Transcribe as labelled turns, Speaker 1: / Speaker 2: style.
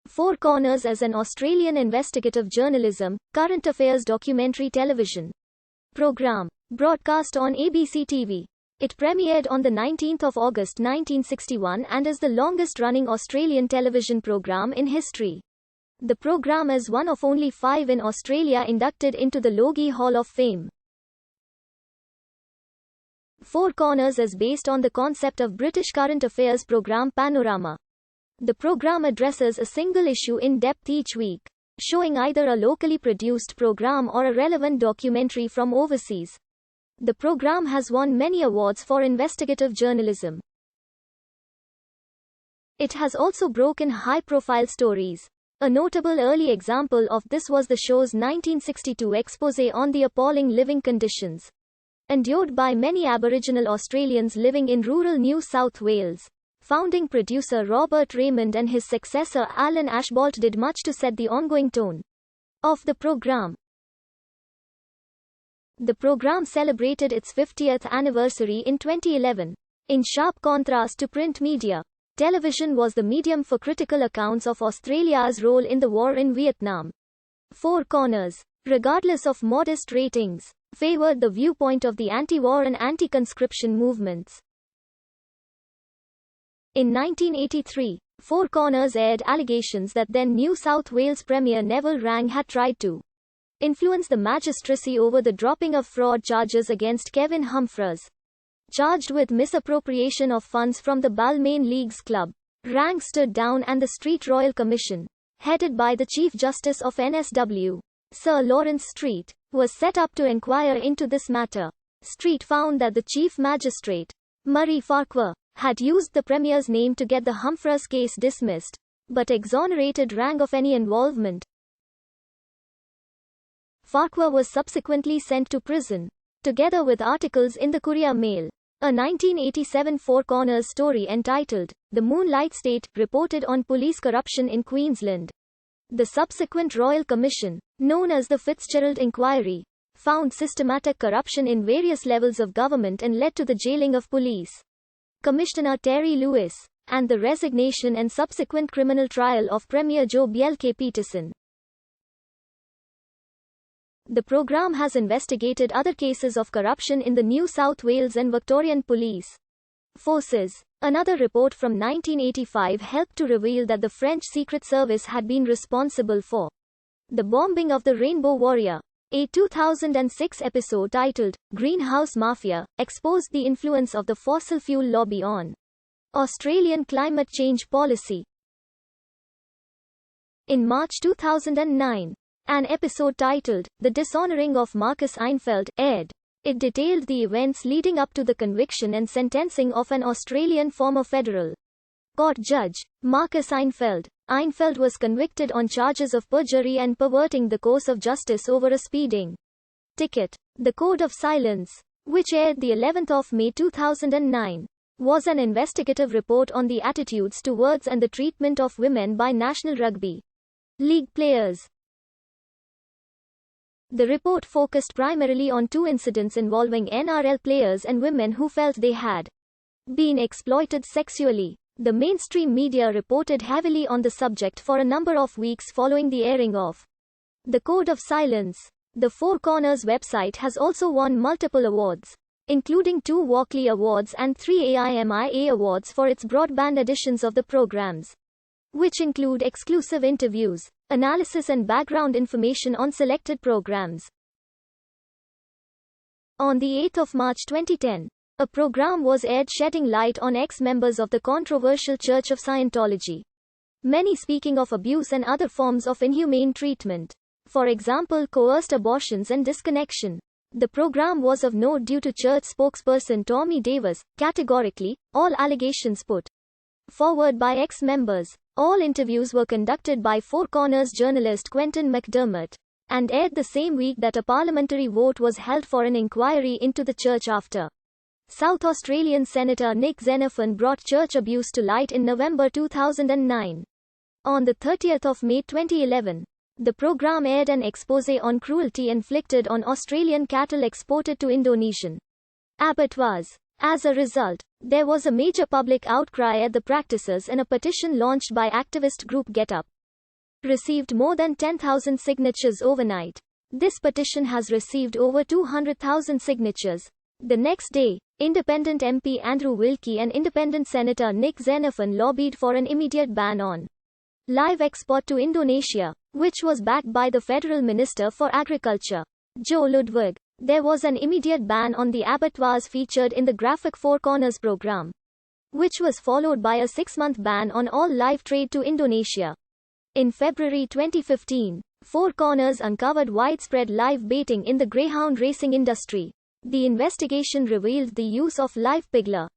Speaker 1: Four Corners is an Australian investigative journalism, current affairs documentary television program, broadcast on ABC TV. It premiered on the 19th of August 1961 and is the longest-running Australian television program in history. The program is one of only 5 in Australia inducted into the Logie Hall of Fame. Four Corners is based on the concept of British current affairs program Panorama. The program addresses a single issue in depth each week, showing either a locally produced program or a relevant documentary from overseas. The program has won many awards for investigative journalism. It has also broken high-profile stories. A notable early example of this was the show's 1962 exposé on the appalling living conditions endured by many Aboriginal Australians living in rural New South Wales. Founding producer Robert Raymond and his successor Alan Ashbolt did much to set the ongoing tone of the program. The program celebrated its 50th anniversary in 2011. In sharp contrast to print media, television was the medium for critical accounts of Australia's role in the war in Vietnam. Four Corners, regardless of modest ratings, favoured the viewpoint of the anti-war and anti-conscription movements. In 1983, Four Corners aired allegations that then New South Wales Premier Neville Wrang had tried to influence the magistracy over the dropping of fraud charges against Kevin Humphreys, charged with misappropriation of funds from the Balmain Leagues Club. Wrang stood down and the Street Royal Commission, headed by the Chief Justice of NSW, Sir Lawrence Street, was set up to inquire into this matter. Street found that the Chief Magistrate, Murray Farquhar, had used the Premier's name to get the Humphreys case dismissed, but exonerated Wrang of any involvement. Farquhar was subsequently sent to prison, together with articles in the Courier Mail. A 1987 Four Corners story entitled, "The Moonlight State," reported on police corruption in Queensland. The subsequent Royal Commission, known as the Fitzgerald Inquiry, found systematic corruption in various levels of government and led to the jailing of police Commissioner Terry Lewis, and the resignation and subsequent criminal trial of Premier Joe Bjelke-Petersen. The program has investigated other cases of corruption in the New South Wales and Victorian police forces. Another report from 1985 helped to reveal that the French Secret Service had been responsible for the bombing of the Rainbow Warrior. A 2006 episode titled, "Greenhouse Mafia," exposed the influence of the fossil fuel lobby on Australian climate change policy. In March 2009, an episode titled, "The Dishonouring of Marcus Einfeld," aired. It detailed the events leading up to the conviction and sentencing of an Australian former federal court judge, Marcus Einfeld. Einfeld was convicted on charges of perjury and perverting the course of justice over a speeding ticket. The Code of Silence, which aired the 11th of May 2009, was an investigative report on the attitudes towards and the treatment of women by National Rugby League players. The report focused primarily on 2 incidents involving NRL players and women who felt they had been exploited sexually. The mainstream media reported heavily on the subject for a number of weeks following the airing of The Code of Silence. The Four Corners website has also won multiple awards, including 2 Walkley Awards and 3 AIMIA Awards for its broadband editions of the programs, which include exclusive interviews, analysis and background information on selected programs. On the 8th of March 2010, a program was aired shedding light on ex-members of the controversial Church of Scientology, many speaking of abuse and other forms of inhumane treatment, for example coerced abortions and disconnection. The program was of note due to church spokesperson Tommy Davis, categorically, all allegations put forward by ex-members. All interviews were conducted by Four Corners journalist Quentin McDermott, and aired the same week that a parliamentary vote was held for an inquiry into the church after South Australian Senator Nick Xenophon brought church abuse to light in November 2009. On the 30th of May 2011, the program aired an exposé on cruelty inflicted on Australian cattle exported to Indonesian abattoirs. As a result, there was a major public outcry at the practices and a petition launched by activist group GetUp. received more than 10,000 signatures overnight. This petition has received over 200,000 signatures. The next day, independent MP Andrew Wilkie and independent Senator Nick Xenophon lobbied for an immediate ban on live export to Indonesia, which was backed by the Federal Minister for Agriculture, Joe Ludwig. There was an immediate ban on the abattoirs featured in the graphic Four Corners program, which was followed by a 6-month ban on all live trade to Indonesia. In February 2015, Four Corners uncovered widespread live baiting in the greyhound racing industry. The investigation revealed the use of live pigler